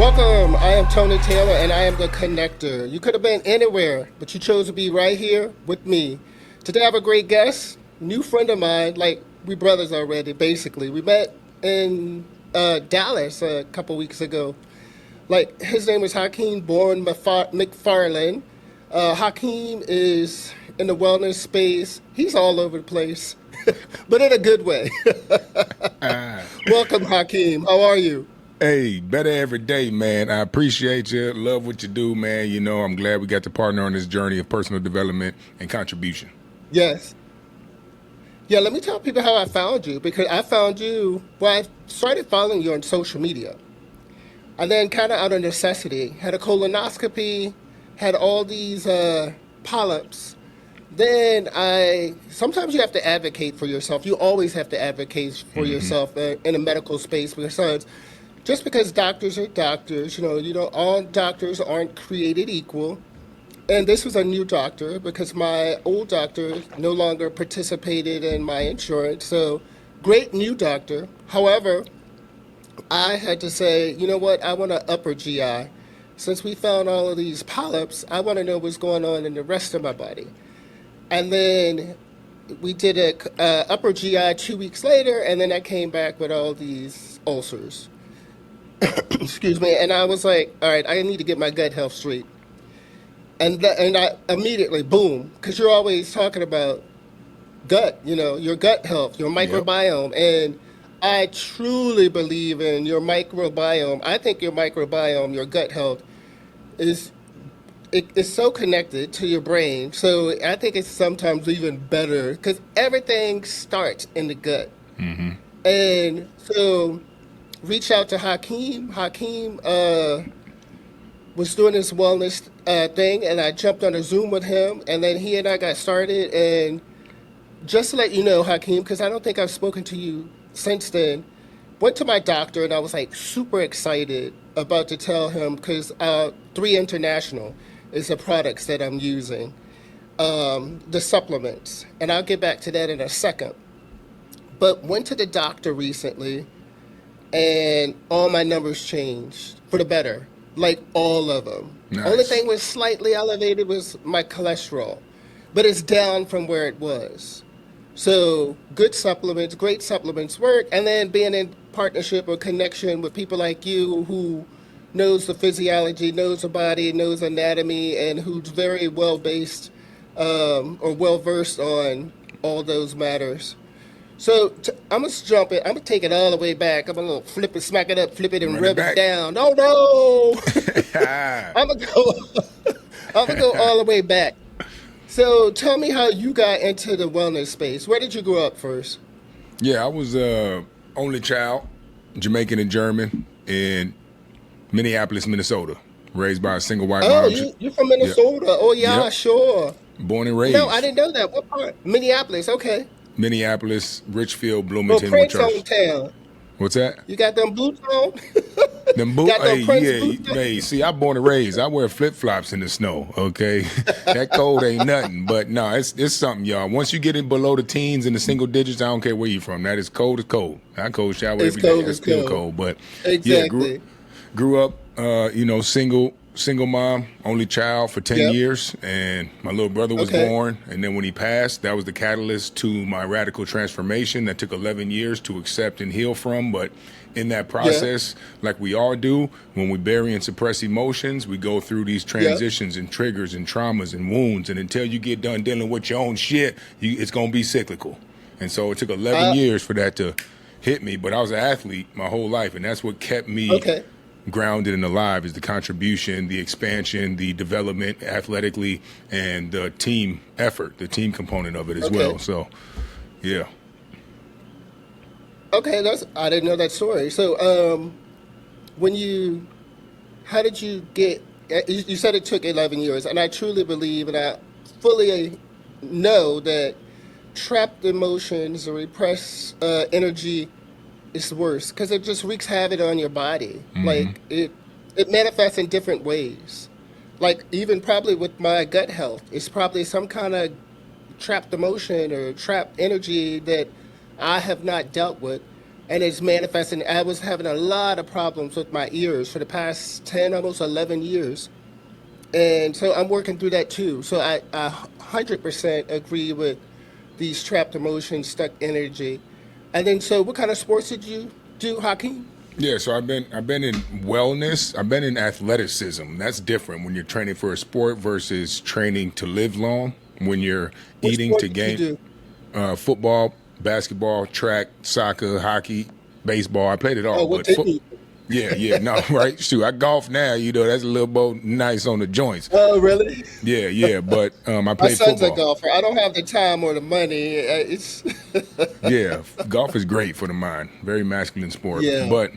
Welcome. I am Tony Taylor, and I am the connector. You could have been anywhere, but you chose to be right here with me. Today, I have a great guest, new friend of mine. Like we brothers already. Basically, we met in Dallas a couple weeks ago. Like his name is Hakeem Bourne McFarlane. Hakeem is in the wellness space. He's all over the place, but in a good way. Ah, Welcome, Hakeem. How are you? hey, better every day, man. I appreciate you. Love what you do, man. I'm glad we got to partner on this journey of personal development and contribution. Yes. Yeah, let me tell people how I found you because I found you. Well, I started following you on social media, and then kind of out of necessity, had a colonoscopy, had all these polyps. Then I sometimes you have to advocate for yourself. You always have to advocate for Hmm. yourself in a medical space because just because doctors are doctors, all doctors aren't created equal. And this was a new doctor because my old doctor no longer participated in my insurance. So, great new doctor. However, I had to say, you know what? I want an upper GI. Since we found all of these polyps, I want to know what's going on in the rest of my body. And then we did a upper GI 2 weeks later, and then I came back with all these ulcers. Excuse me. And I was like, all right, I need to get my gut health straight. And I immediately boom, because you're always talking about gut, your gut health, your Yep. microbiome, and I truly believe in your microbiome. I think your microbiome, your gut health, is it's so connected to your brain. So I think it's sometimes even better because everything starts in the gut. Hmm. And so reach out to Hakeem. Hakeem was doing this wellness thing, and I jumped on a Zoom with him, and then he and I got started. And just to let you know, Hakeem, because I don't think I've spoken to you since then, went to my doctor, and I was like super excited about to tell him because 3 International is the products that I'm using, the supplements, and I'll get back to that in a second. But went to the doctor recently, and all my numbers changed for the better, like all of them. Only Nice. thing was slightly elevated was my cholesterol, but it's down from where it was. So good supplements, great supplements work, and then being in partnership or connection with people like you who knows the physiology, knows the body, knows anatomy, and who's very well based or well versed on all those matters. So I'm gonna jump it. I'm gonna take it all the way back. I'm gonna flip it, smack it up, flip it, and Run it rub it back. down. Oh no! I'm gonna go. I'm gonna go all the way back. So tell me how you got into the wellness space. Where did you grow up first? Yeah, I was only child, Jamaican and German, in Minneapolis, Minnesota. Raised by a single white Oh, mom. you're from Yep. Minnesota. Oh yeah, Yep. sure. Born and No, I raised. didn't know that. What part? Minneapolis. Okay. Minneapolis, Richfield, Well, Bloomington, Prince Winchurch. hometown. What's that? You got them boots on. Them boot, Got hey, them Prince yeah, boots hey, see, I born and raised. I wear flip flops in the snow. Okay, that cold ain't nothing. But no, it's something, y'all. Once you get in below the teens and the single digits, I don't care where you from. That is cold as cold. I cold shower It's every day. cold. That's It's still cold. cold. But yeah, grew Exactly. grew up, single mom, only child for 10 Yep. years, and my little brother was Okay. born, and then when he passed, that was the catalyst to my radical transformation that took 11 years to accept and heal from. But in that Yeah. process, like we all do, when we bury and suppress emotions, we go through these Yep. transitions and triggers and traumas and wounds, and until you get done dealing with your own shit, it's going to be cyclical. And so it took 11 Uh. years for that to hit me, but I was an athlete my whole life, and that's what kept me Okay. grounded and alive, is the contribution, the expansion, the development athletically, and the team effort, the team component of it as well. Okay. So, yeah. Okay. That's I didn't know that story. So when you how did you get? You said it took 11 years, and I truly believe, and I fully know that trapped emotions or repressed energy is worse because it just wreaks havoc on your body. Hmm. Like it manifests in different ways. Like even probably with my gut health, it's probably some kind of trapped emotion or trapped energy that I have not dealt with. and it's manifesting. I was having a lot of problems with my ears for the past 10, almost 11 years. And so I'm working through that too. So I 100% agree with these trapped emotions, stuck energy. And then, so what kind of sports did you do, Hakeem? Yeah, so I've been in wellness. I've been in athleticism. That's different when you're training for a sport versus training to live long. When you're What eating sport to did you gain do? football, basketball, track, soccer, hockey, baseball. I played it Oh, all, what but didn't you do? yeah, no, right? Shoot, I golf now. That's a little more nice on the joints. Oh, really? Yeah, but I My played son's a football. golfer. I don't have the time or the money. It's Yeah, golf is great for the mind. Very masculine sport. yeah, But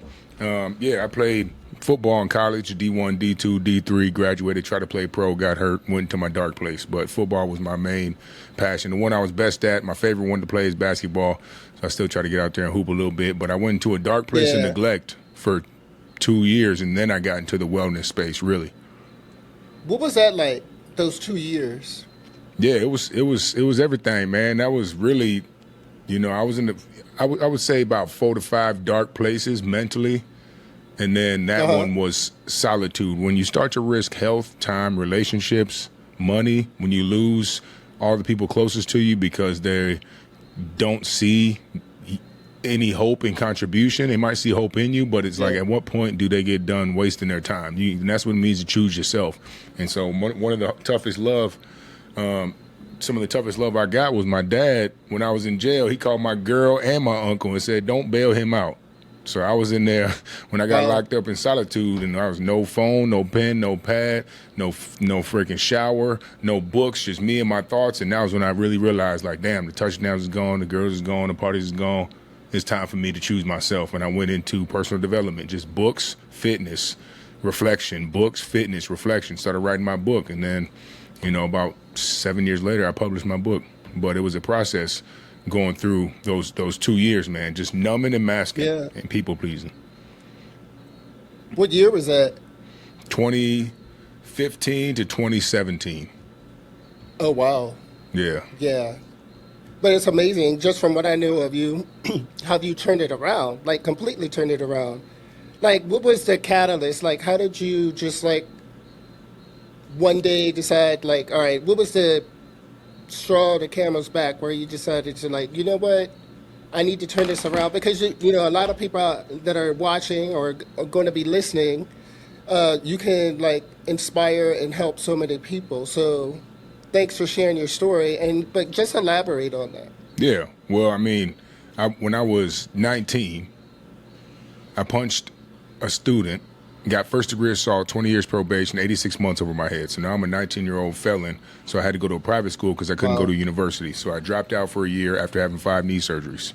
yeah, I played football in college, D1, D2, D3, graduated, tried to play pro, got hurt, went into my dark place. But football was my main passion. The one I was best at, my favorite one to play is basketball. So I still try to get out there and hoop a little bit. But I went into a dark place of yeah. neglect for 2 years, and then I got into the wellness space, really. What was that like? Those 2 years? Yeah, it was everything, man. That was really, I was in I would say about 4 to 5 dark places mentally, and then Uh that huh. one was solitude. When you start to risk health, time, relationships, money, when you lose all the people closest to you because they don't see any hope and contribution. They might see hope in you, but it's like, Yeah, at what point do they get done wasting their time? And that's what it means to choose yourself. And so one of the toughest love, some of the toughest love I got was my dad. When I was in jail, he called my girl and my uncle and said, "Don't bail him out." So I was in there when I got wow. locked up in solitude, and I was no phone, no pen, no pad, no freaking shower, no books, just me and my thoughts. And that was when I really realized, like, damn, the touchdowns is gone, the girls is gone, the parties is gone. It's time for me to choose myself. And I went into personal development, just books, fitness, reflection, books, fitness, reflection. Started writing my book, and then, about 7 years later, I published my book. But it was a process going through those 2 years, man, just numbing and masking Yeah. and people pleasing. What year was that? 2015 to 2017. Oh, wow. Yeah. Yeah. But it's amazing, just from what I know of you, how you turned it around, like completely turned it around. Like, what was the catalyst? Like, how did you just like one day decide, like, all right, what was the straw the camel's back where you decided to, like, you know what, I need to turn this around? Because a lot of people that are watching or are going to be listening, you can like inspire and help so many people. So, thanks for sharing your story, and but just elaborate on that. Yeah. Well, I mean, when I was 19, I punched a student, got first degree assault, 20 years probation, 86 months over my head. So now I'm a 19-year-old felon. So I had to go to a private school because I couldn't go to Wow. university. So I dropped out for a year after having 5 knee surgeries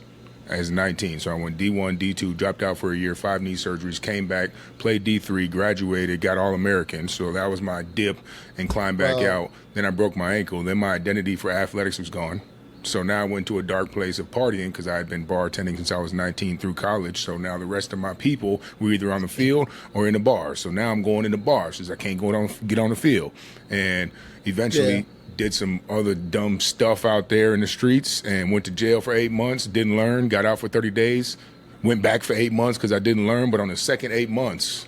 as 19. So I went D1, D2, dropped out for a year, 5 knee surgeries, came back, played D3, graduated, got All-American. So that was my dip and climbed back Wow. out. Then I broke my ankle. Then my identity for athletics was gone. So now I went to a dark place of partying because I had been bartending since I was 19 through college. So now the rest of my people were either on the field or in the bar. So now I'm going in the bars because I can't get on the field. And Yeah. eventually did some other dumb stuff out there in the streets and went to jail for 8 months, didn't learn, got out for 30 days, went back for 8 months because I didn't learn. But on the second 8 months,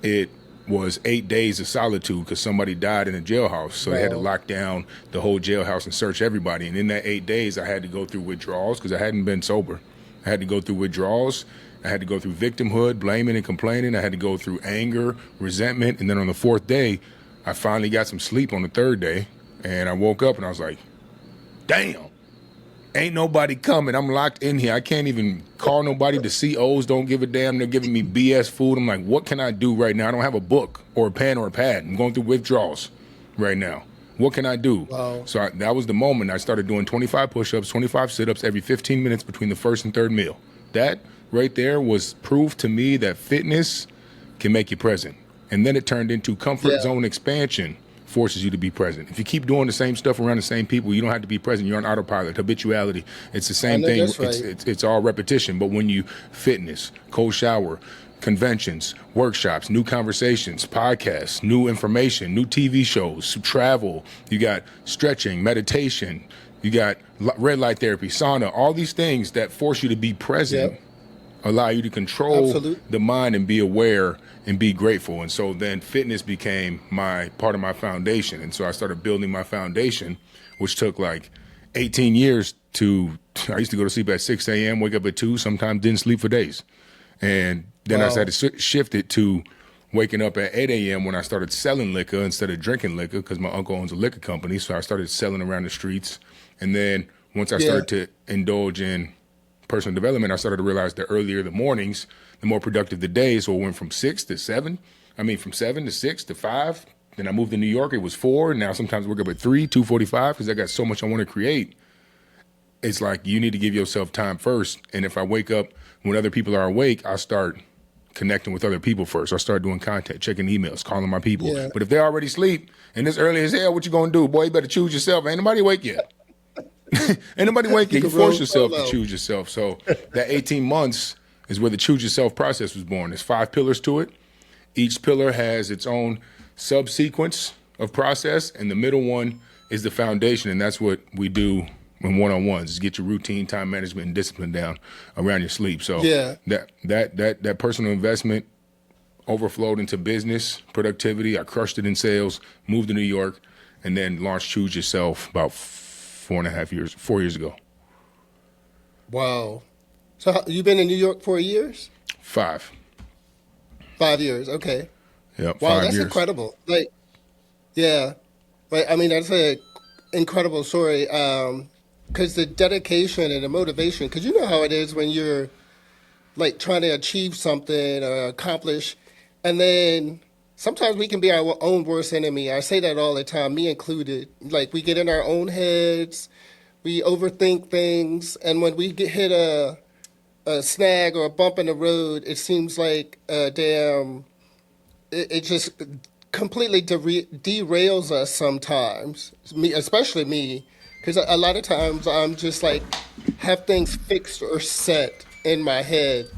it was 8 days of solitude because somebody died in a jailhouse. So they had to Wow. lock down the whole jailhouse and search everybody. And in that 8 days, I had to go through withdrawals because I hadn't been sober. I had to go through withdrawals. I had to go through victimhood, blaming and complaining. I had to go through anger, resentment. And then on the fourth day, I finally got some sleep on the third day. And I woke up and I was like, damn. Ain't nobody coming. I'm locked in here. I can't even call nobody. The COs don't give a damn. They're giving me BS food. I'm like, what can I do right now? I don't have a book or a pen or a pad. I'm going through withdrawals right now. What can I do? Wow. So that was the moment I started doing 25 push-ups, 25 sit-ups every 15 minutes between the first and third meal. That right there was proof to me that fitness can make you present. And then it turned into comfort Yeah. zone expansion forces you to be present. If you keep doing the same stuff around the same people, you don't have to be present. You're on autopilot, habituality. It's the I same know thing. that's right. It's all repetition. But when you fitness, cold shower, conventions, workshops, new conversations, podcasts, new information, new TV shows, travel, you got stretching, meditation, you got red light therapy, sauna, all these things that force you to be present. Yep. allow you to control Absolutely. the mind and be aware and be grateful. And so then fitness became my part of my foundation. And so I started building my foundation, which took like 18 years to, I used to go to sleep at 6 a.m., wake up at 2, sometimes didn't sleep for days. And then I started to shift it to waking up at 8 a.m. when I started selling liquor instead of drinking liquor, because my uncle owns a liquor company. So I started selling around the streets. And then once I started to indulge in personal development, I started to realize that earlier the mornings, the more productive the day. So it went from 6 to 7. I mean, from 7 to 6 to 5. Then I moved to New York. It was 4. Now sometimes I wake up at 3, 2:45, because I got so much I want to create. It's like you need to give yourself time first. And if I wake up when other people are awake, I start connecting with other people first. I start doing contact, checking emails, calling my people. Yeah. But if they're already asleep and it's early as hell, what you gonna do? Boy, you better choose yourself. Ain't nobody awake yet. Ain't nobody awake yet. You force yourself to choose yourself. So that 18 months is where the choose yourself process was born. There's 5 pillars to it. Each pillar has its own subsequence of process, and the middle one is the foundation, and that's what we do in one-on-ones, is get your routine, time management, and discipline down around your sleep. So that personal investment overflowed into business, productivity. I crushed it in sales, moved to New York, and then launched Choose Yourself about 4 years ago. Wow. So you've been in New York for years? 5. 5 years, okay. Yep, wow, 5 that's years. Incredible. Like, yeah. But I mean, that's an incredible story. Because the dedication and the motivation, because you know how it is when you're like trying to achieve something or accomplish, and then sometimes we can be our own worst enemy. I say that all the time, me included. Like we get in our own heads, we overthink things, and when we get hit a snag or a bump in the road, it seems like it just completely derails us sometimes. Me, especially me, because a lot of times I'm just like have things fixed or set in my head,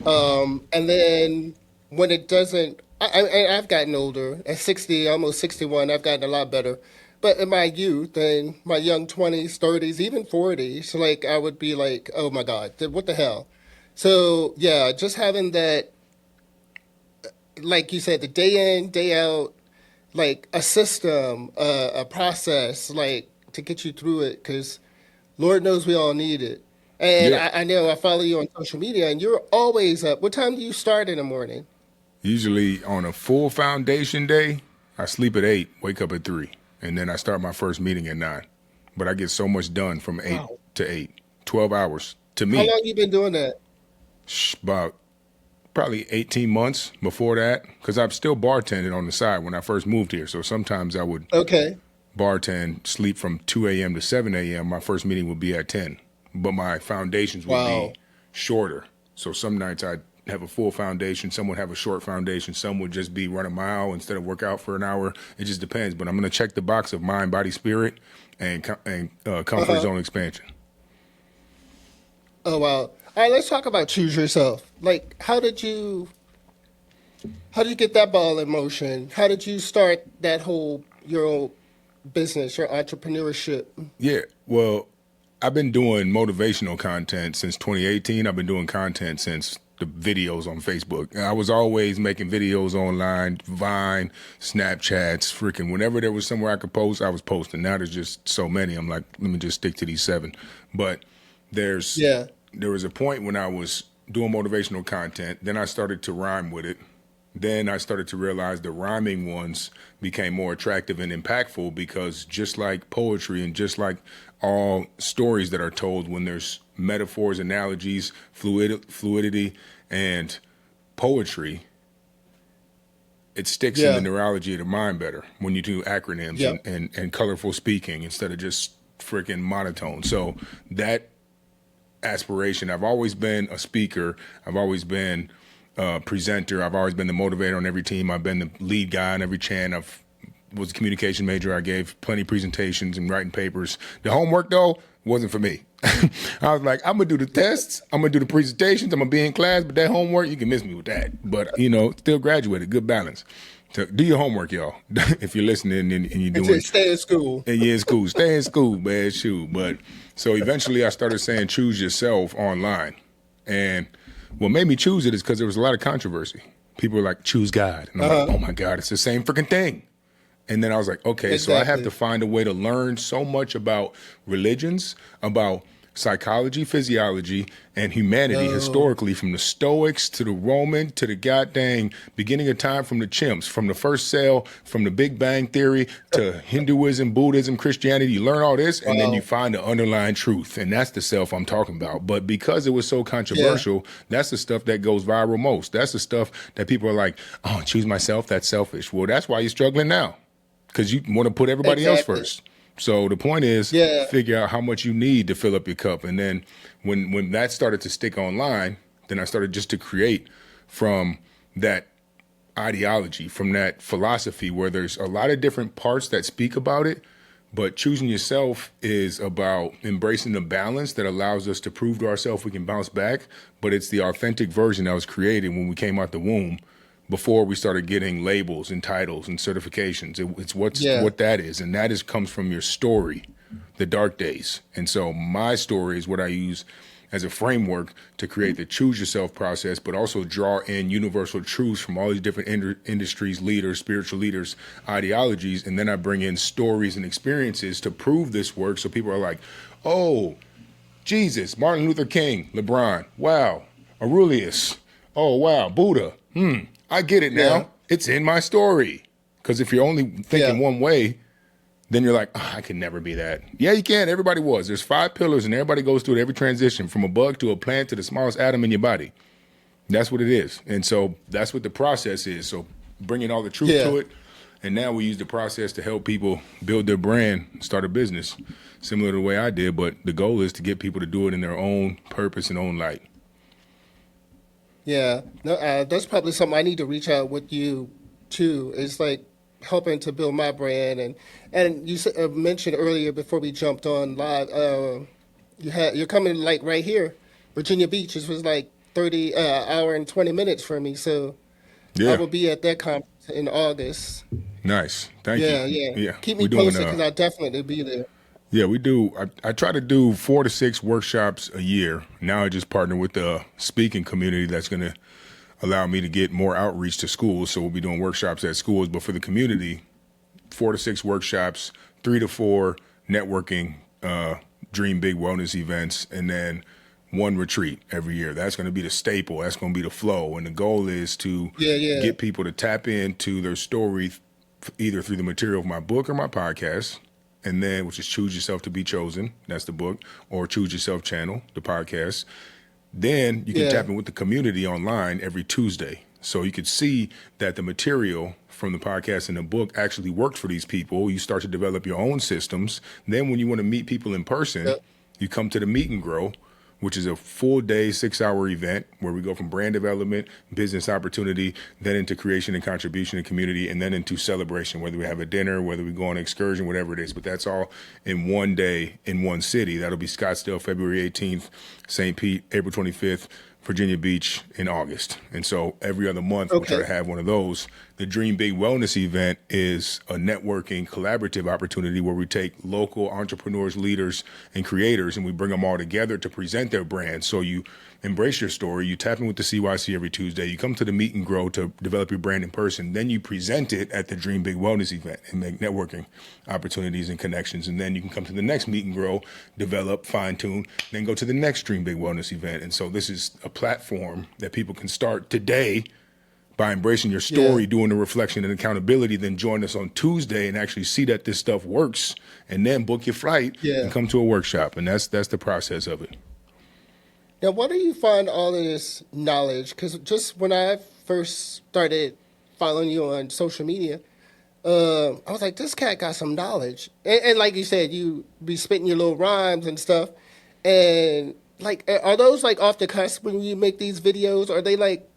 and then when it doesn't, I've gotten older. At 60, almost 61, I've gotten a lot better. But in my youth and my young 20s, 30s, even 40s, like I would be like, oh my God, what the hell? So yeah, just having that, like you said, the day in, day out, like a system, a process, like to get you through it, because Lord knows we all need it. And Yeah. I know I follow you on social media, and you're always up. What time do you start in the morning? Usually on a full foundation day, I sleep at 8, wake up at 3, and then I start my first meeting at 9. But I get so much done from 8 Wow. to 8, 12 hours to How me. long you been doing that? About probably 18 months before that, because I'm still bartending on the side when I first moved here. So sometimes I would Okay. bartend, sleep from 2 a.m. to 7 a.m. My first meeting would be at 10, but my foundations would Wow. be shorter. So some nights I'd have a full foundation, some would have a short foundation, some would just be run a mile instead of work out for an hour. It just depends, but I'm going to check the box of mind, body, spirit, and comfort zone expansion. Oh wow. All right, let's talk about choose yourself. Like, how did you get that ball in motion? How did you start that whole your own business, your entrepreneurship? Yeah, well, I've been doing motivational content since 2018. I've been doing content since the videos on Facebook. I was always making videos online, Vine, Snapchats, freaking whenever there was somewhere I could post, I was posting. Now there's just so many. I'm like, let me just stick to these 7. But there was a point when I was doing motivational content, then I started to rhyme with it. Then I started to realize the rhyming ones became more attractive and impactful, because just like poetry and just like all stories that are told, when there's metaphors, analogies, fluidity, and poetry, it sticks in the neurology of the mind better when you do acronyms and colorful speaking instead of just freaking monotone. So that aspiration, I've always been a speaker. I've always been presenter. I've always been the motivator on every team. I've been the lead guy on every chan. Was a communication major. I gave plenty of presentations and writing papers. The homework, though, wasn't for me. I was like, I'm going to do the tests. I'm going to do the presentations. I'm going to be in class. But that homework, you can miss me with that. But, still graduated. Good balance. So do your homework, y'all. If you're listening and you're doing. Stay in school. And yeah, it's cool. Stay in school, man. Shoot. But so eventually I started saying choose yourself online. And What made me choose it is because there was a lot of controversy. People were like, choose God. And I'm like, oh my God, it's the same freaking thing. And then I was like, okay, so I have to find a way to learn so much about religions, about psychology, physiology, and humanity historically, from the Stoics to the Roman to the goddamn beginning of time, from the chimps, from the first cell, from the Big Bang Theory to Hinduism, Buddhism, Christianity. You learn all this, and then you find the underlying truth, and that's the self I'm talking about. But because it was so controversial, that's the stuff that goes viral most. That's the stuff that people are like, oh, choose myself, that's selfish. Well, that's why you're struggling now, because you want to put everybody else first. So the point is, figure out how much you need to fill up your cup. And then when that started to stick online, then I started just to create from that ideology, from that philosophy, where there's a lot of different parts that speak about it. But choosing yourself is about embracing the balance that allows us to prove to ourselves we can bounce back. But it's the authentic version that was created when we came out the womb, before we started getting labels and titles and certifications. It's what that is. And that comes from your story, the dark days. And so my story is what I use as a framework to create the choose yourself process, but also draw in universal truths from all these different industries, leaders, spiritual leaders, ideologies. And then I bring in stories and experiences to prove this work. So people are like, oh, Jesus, Martin Luther King, LeBron, wow, Aurelius, oh, wow, Buddha, I get it now. Yeah. It's in my story. Because if you're only thinking one way, then you're like, oh, I can never be that. Yeah, you can. Everybody was. There's 5 pillars, and everybody goes through it every transition, from a bug to a plant to the smallest atom in your body. That's what it is. And so that's what the process is. So bringing all the truth to it. And now we use the process to help people build their brand, start a business, similar to the way I did. But the goal is to get people to do it in their own purpose and own light. Yeah, no, that's probably something I need to reach out with you too. It's like helping to build my brand, and you mentioned earlier before we jumped on live, you're coming like right here, Virginia Beach. This was like 30 hour and 20 minutes for me, so I will be at that conference in August. Nice, thank you. Yeah. Keep me posted because I'll definitely be there. Yeah, we do. I try to do 4 to 6 workshops a year. Now I just partner with the speaking community that's going to allow me to get more outreach to schools. So we'll be doing workshops at schools. But for the community, 4 to 6 workshops, 3 to 4 networking, dream big wellness events, and then 1 retreat every year. That's going to be the staple. That's going to be the flow. And the goal is to get people to tap into their story, either through the material of my book or my podcast, and then, which is Choose Yourself to Be Chosen, that's the book, or Choose Yourself channel, the podcast. Then you can tap in with the community online every Tuesday. So you could see that the material from the podcast and the book actually worked for these people. You start to develop your own systems. Then when you want to meet people in person, you come to the Meet and Grow, which is a full day, 6-hour event where we go from brand development, business opportunity, then into creation and contribution and community, and then into celebration, whether we have a dinner, whether we go on an excursion, whatever it is. But that's all in one day in one city. That'll be Scottsdale, February 18th, St. Pete, April 25th, Virginia Beach in August. And so every other month we'll try to have one of those. The Dream Big Wellness event is a networking collaborative opportunity where we take local entrepreneurs, leaders, and creators, and we bring them all together to present their brand. So you embrace your story, you tap in with the CYC every Tuesday, you come to the Meet and Grow to develop your brand in person, then you present it at the Dream Big Wellness event and make networking opportunities and connections. And then you can come to the next Meet and Grow, develop, fine tune, then go to the next Dream Big Wellness event. And so this is a platform that people can start today by embracing your story, doing the reflection and accountability, then join us on Tuesday and actually see that this stuff works, and then book your flight and come to a workshop. And that's the process of it. Now, where do you find all of this knowledge? Because just when I first started following you on social media, I was like, this cat got some knowledge. And like you said, you be spitting your little rhymes and stuff. And like, are those like off the cusp when you make these videos? Are they like...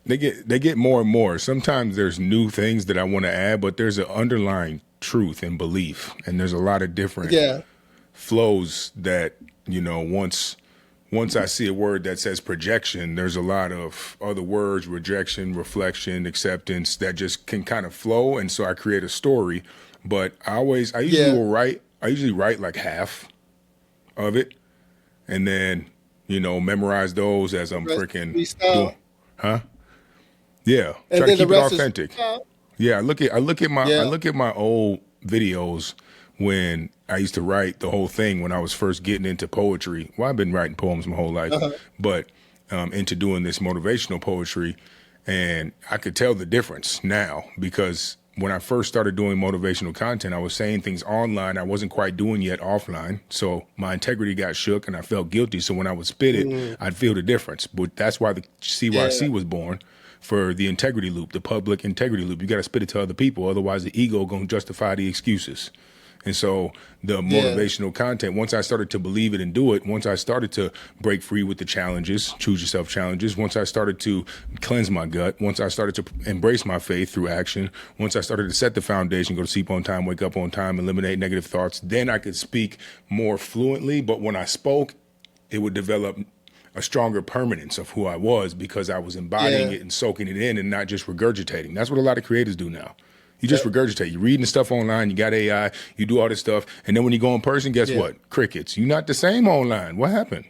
They get more and more. Sometimes there's new things that I want to add, but there's an underlying truth and belief. And there's a lot of different flows that, you know, once I see a word that says projection, there's a lot of other words, rejection, reflection, acceptance, that just can kind of flow. And so I create a story. But I usually write like half of it. And then memorize those as I'm The rest freaking is doing, freestyle. huh? Yeah, And try to then the keep it rest is authentic. freestyle. Yeah, I Yeah. look at my old videos when I used to write the whole thing when I was first getting into poetry. Well, I've been writing poems my whole life, Uh-huh. but into doing this motivational poetry, and I could tell the difference now because when I first started doing motivational content, I was saying things online I wasn't quite doing yet offline. So my integrity got shook and I felt guilty. So when I would spit it, Mm, I'd feel the difference. But that's why the yeah. CYC was born, for the integrity loop, the public integrity loop. You got to spit it to other people. Otherwise, the ego going to justify the excuses. And so the Yeah. motivational content, once I started to believe it and do it, once I started to break free with the challenges, choose yourself challenges, once I started to cleanse my gut, once I started to embrace my faith through action, once I started to set the foundation, go to sleep on time, wake up on time, eliminate negative thoughts, then I could speak more fluently. But when I spoke, it would develop a stronger permanence of who I was because I was embodying Yeah. it and soaking it in and not just regurgitating. That's what a lot of creators do now. You just Yep. regurgitate. You're reading stuff online. You got AI. You do all this stuff, and then when you go in person, guess Yeah. what? Crickets. You're not the same online. What happened?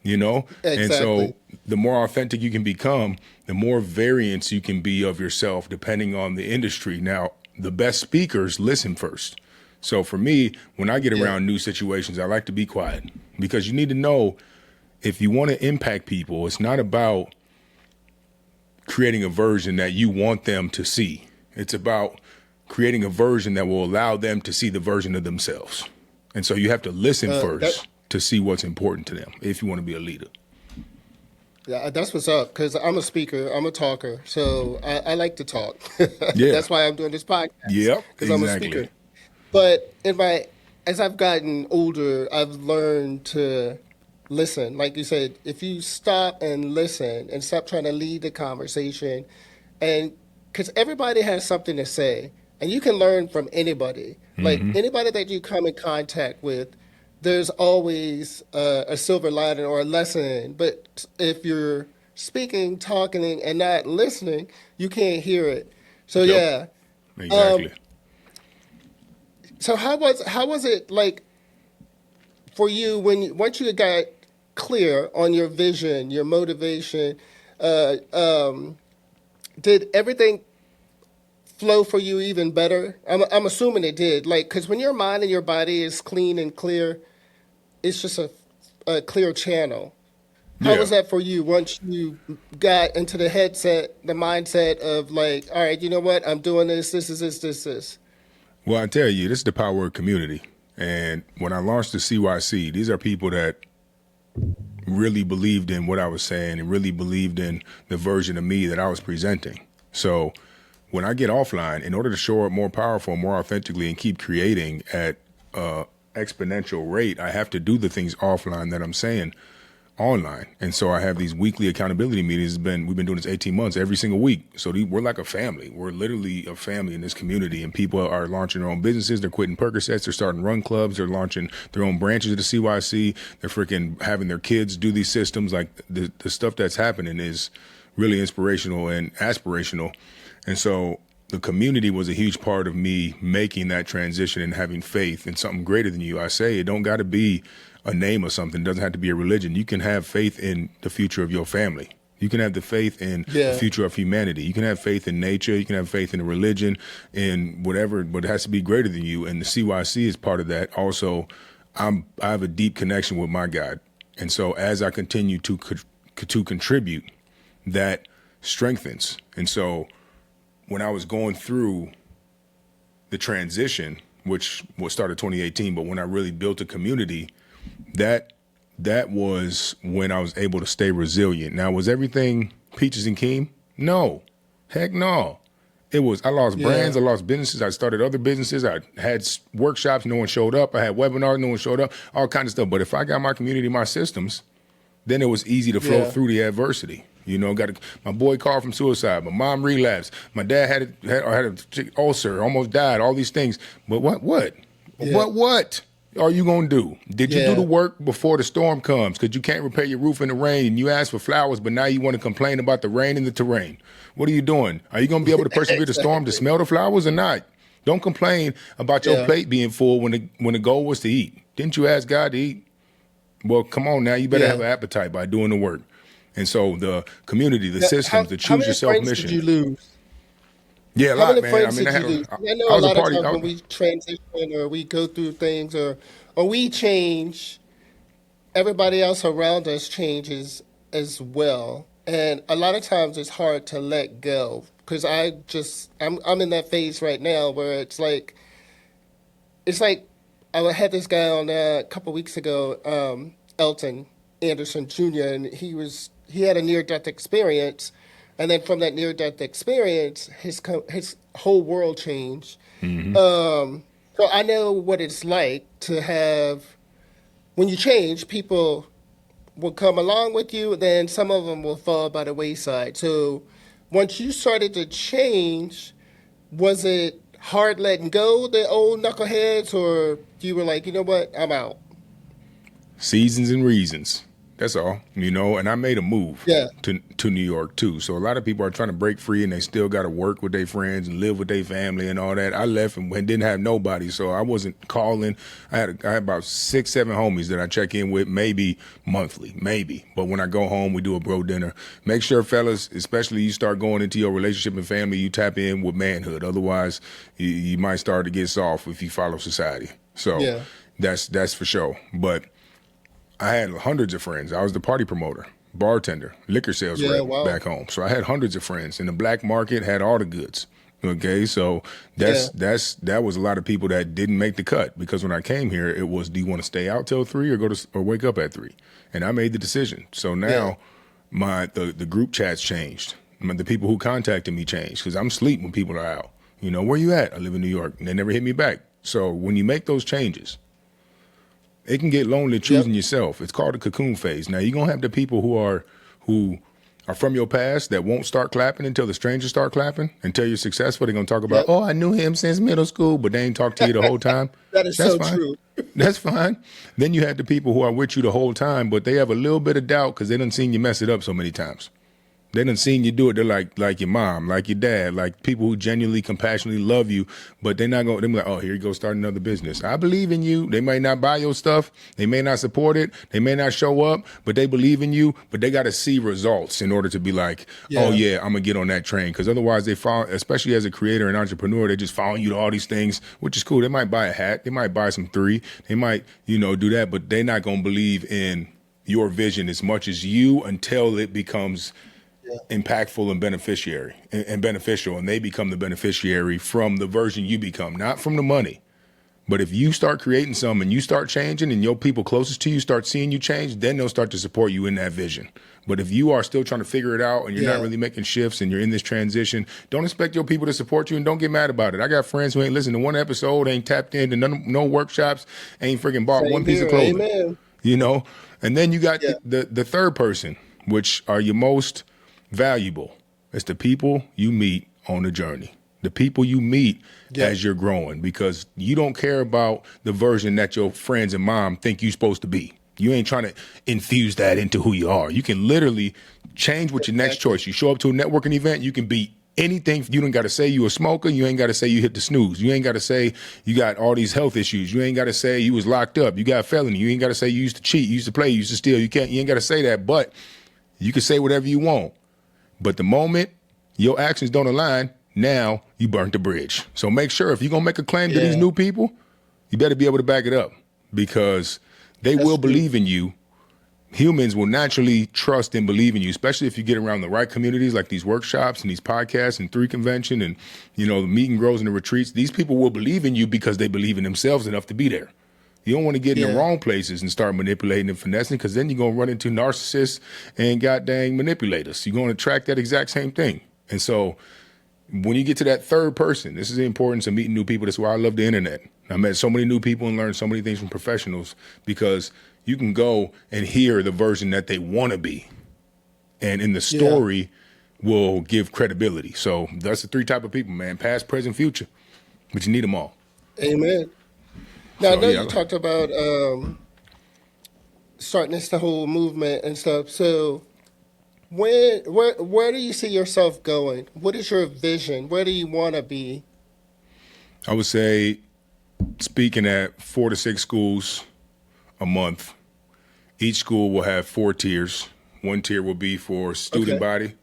And so Exactly. the more authentic you can become, the more variance you can be of yourself, depending on the industry. Now, the best speakers listen first. So for me, when I get Yeah. around new situations, I like to be quiet because you need to know if you want to impact people, it's not about creating a version that you want them to see. It's about creating a version that will allow them to see the version of themselves. And so you have to listen That first to see what's important to them if you want to be a leader. Yeah, that's what's up. Because I'm a speaker, I'm a talker, so I like to talk. Yeah. That's why I'm doing this podcast Yep. because I'm a Exactly. speaker. But as I've gotten older, I've learned to listen. Like you said, if you stop and listen and stop trying to lead the conversation, and because everybody has something to say, and you can learn from anybody. Like Hmm. anybody that you come in contact with, there's always a silver lining or a lesson. But if you're speaking, talking, and not listening, you can't hear it. So Yep. yeah. Exactly. Um, so how was it like for you once you got clear on your vision, your motivation? Uh, um, did everything flow for you even better? I'm assuming it did. Like, because when your mind and your body is clean and clear, it's just a clear channel. How Yeah. was that for you once you got into the mindset of like, all right, you know what? I'm doing this. This is this. Well, I tell you, this is the power of community. And when I launched the CYC, these are people that really believed in what I was saying and really believed in the version of me that I was presenting. So when I get offline, in order to show up more powerful, more authentically, and keep creating at exponential rate, I have to do the things offline that I'm saying online. And so I have these weekly accountability meetings. We've been doing this 18 months every single week. So we're like a family. We're literally a family in this community, and people are launching their own businesses. They're quitting Percocets. They're starting run clubs. They're launching their own branches of the CYC. They're freaking having their kids do these systems. Like the stuff that's happening is really inspirational and aspirational. And so the community was a huge part of me making that transition and having faith in something greater than you. I say it don't got to be a name or something. It doesn't have to be a religion. You can have faith in the future of your family. You can have the faith in the Yeah. future of humanity. You can have faith in nature. You can have faith in a religion, in whatever, but it has to be greater than you. And the CYC is part of that. Also, I have a deep connection with my God. And so as I continue to contribute, that strengthens. And so when I was going through the transition, which was started 2018, but when I really built a community, that that was when I was able to stay resilient. Now, was everything peaches and cream? No, heck no. It was. I lost brands. Yeah. I lost businesses. I started other businesses. I had workshops. No one showed up. I had webinars. No one showed up. All kinds of stuff. But if I got my community, my systems, then it was easy to flow Yeah. through the adversity. My boy called from suicide. My mom relapsed. My dad had a ulcer, almost died. All these things. But Yeah. what are you gonna do? Did you do the Yeah. work before the storm comes? Because you can't repair your roof in the rain. And you asked for flowers, but now you want to complain about the rain and the terrain. What are you doing? Are you gonna be able to persevere the storm to Exactly. smell the flowers or not? Don't complain about your Yeah. plate being full when the goal was to eat. Didn't you ask God to eat? Well, come on now. You better Yeah. have an appetite by doing the work. And so the community, the Now, systems, the how choose many yourself friends did mission. you lose? Yeah, a How lot, many man. I friends mean, did you lose? I know I a was a lot of party. times when we transition or we go through things or we change, everybody else around us changes as well. And a lot of times it's hard to let go because I'm in that phase right now where it's like I had this guy on a couple weeks ago, Elton Anderson Jr., and he had a near death experience, and then from that near death experience, his whole world changed. Hmm. So I know what it's like to have when you change, people will come along with you, then some of them will fall by the wayside. So once you started to change, was it hard letting go the old knuckleheads, or you were like, you know what, I'm out? Seasons and reasons. That's all, and I made a move Yeah, to New York too. So a lot of people are trying to break free and they still got to work with their friends and live with their family and all that. I left and didn't have nobody, so I wasn't calling. I had about 6, 7 homies that I check in with, maybe monthly, maybe. But when I go home, we do a bro dinner. Make sure, fellas, especially you start going into your relationship and family, you tap in with manhood. Otherwise, you might start to get soft if you follow society. So yeah, that's for sure. But I had hundreds of friends. I was the party promoter, bartender, liquor sales yeah. rep Wow. back home. So I had hundreds of friends. In the black market, had all the goods. Okay, so Yeah, that was a lot of people that didn't make the cut because when I came here, it was, do you want to stay out till 3 or wake up at 3? And I made the decision. So yeah, now the group chats changed. The people who contacted me changed because I'm asleep when people are out. Where you at? I live in New York, and they never hit me back. So when you make those changes, it can get lonely yep, choosing yourself. It's called the cocoon phase. Now you're gonna have the people who are from your past that won't start clapping until the strangers start clapping. Until you're successful, they're gonna talk about, yep. oh, I knew him since middle school, but they ain't talked to you the whole time. That is That's so fine. true. That's fine. Then you have the people who are with you the whole time, but they have a little bit of doubt because they done seen you mess it up so many times. They done seen you do it. They're like your mom, like your dad, like people who genuinely, compassionately love you, but they're not going. They're like, oh, here you go, start another business. I believe in you. They might not buy your stuff. They may not support it. They may not show up, but they believe in you. But they got to see results in order to be like, oh Yeah, yeah, I'm gonna get on that train. Because otherwise, they follow. Especially as a creator and entrepreneur, they just follow you to all these things, which is cool. They might buy a hat. They might buy some 3. They might, do that, but they're not gonna believe in your vision as much as you until it becomes yeah, impactful and beneficial, and they become the beneficiary from the version you become, not from the money. But if you start creating some and you start changing and your people closest to you start seeing you change, then they'll start to support you in that vision. But if you are still trying to figure it out and you're not yeah. really making shifts and you're in this transition, don't expect your people to support you and don't get mad about it. I got friends who ain't listened to one episode, ain't tapped into no workshops, ain't freaking bought one Same piece of here. clothing, Amen. you know? And then you got Yeah, the third person, which are your most valuable. It's the people you meet on the journey, the people you meet yep, as you're growing, because you don't care about the version that your friends and mom think you're supposed to be. You ain't trying to infuse that into who you are. You can literally change with your next exactly. choice. You show up to a networking event, you can be anything. You don't got to say you a smoker. You ain't got to say you hit the snooze. You ain't got to say you got all these health issues. You ain't got to say you was locked up. You got a felony. You ain't got to say you used to cheat. You used to play. You used to steal. You ain't got to say that, but you can say whatever you want. But the moment your actions don't align, now you burnt the bridge. So make sure if you're going to make a claim to these Yeah, new people, you better be able to back it up because they that's will true. believe in you. Humans will naturally trust and believe in you, especially if you get around the right communities like these workshops and these podcasts and 3 Convention and, the meet and grows and the retreats. These people will believe in you because they believe in themselves enough to be there. You don't want to get in the Yeah, wrong places and start manipulating and finessing because then you're going to run into narcissists and goddamn manipulators. You're going to attract that exact same thing. And so when you get to that third person, this is the importance of meeting new people. That's why I love the internet. I met so many new people and learned so many things from professionals because you can go and hear the version that they want to be. And in the yeah. story will give credibility. So that's the 3 type of people, man. Past, present, future. But you need them all. Amen. Now I So know you yeah. talked about starting this the whole movement and stuff. So where do you see yourself going? What is your vision? Where do you want to be? I would say speaking at 4 to 6 schools a month Each school will have 4 tiers. One tier will be for student Okay. body.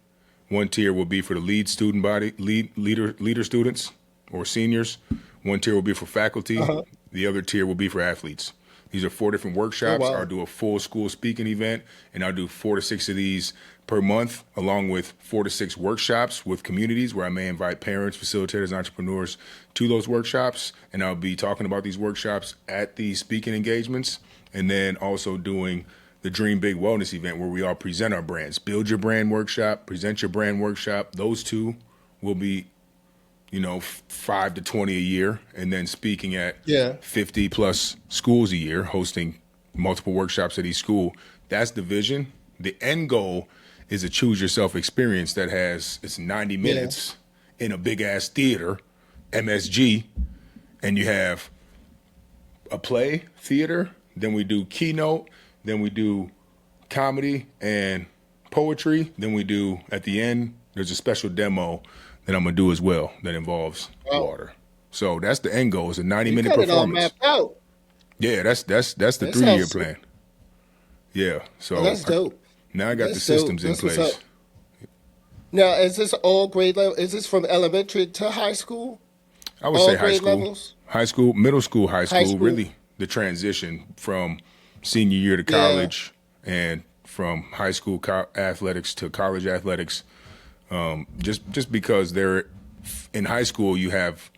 One tier will be for the lead student body, leader students or seniors. One tier will be for faculty. Uh-huh. The other tier will be for athletes. These are 4 different Oh, workshops. I'll wow. do a full school speaking event, and I'll do 4 to 6 of these per month, along with 4 to 6 workshops with communities where I may invite parents, facilitators, entrepreneurs to those workshops. And I'll be talking about these workshops at these speaking engagements, and then also doing the Dream Big Wellness event where we all present our brands. Build your brand workshop, present your brand workshop. Those two will be 5 to 20 a year, and then speaking at Yeah. 50 plus schools a year, hosting multiple workshops at each school. That's the vision. The end goal is a choose yourself experience that has it's 90 Yeah. minutes in a big ass theater, MSG, and you have a play theater, then we do keynote, then we do comedy and poetry, then we do at the end there's a special demo that I'm gonna do as well that involves Wow. water. So that's the end goal. It's a 90 You minute got it all performance. mapped out. Yeah, that's the That 3 year sounds. plan. Yeah. Oh, So that's dope. now I got the That's dope. systems in That's what's up. place. Now, is this all grade level? Is this from elementary to high school? I would All say high grade school, levels? middle school, high High school, school? really the transition from senior year to Yeah. college and from high school athletics to college athletics. Just because they're in high school, you have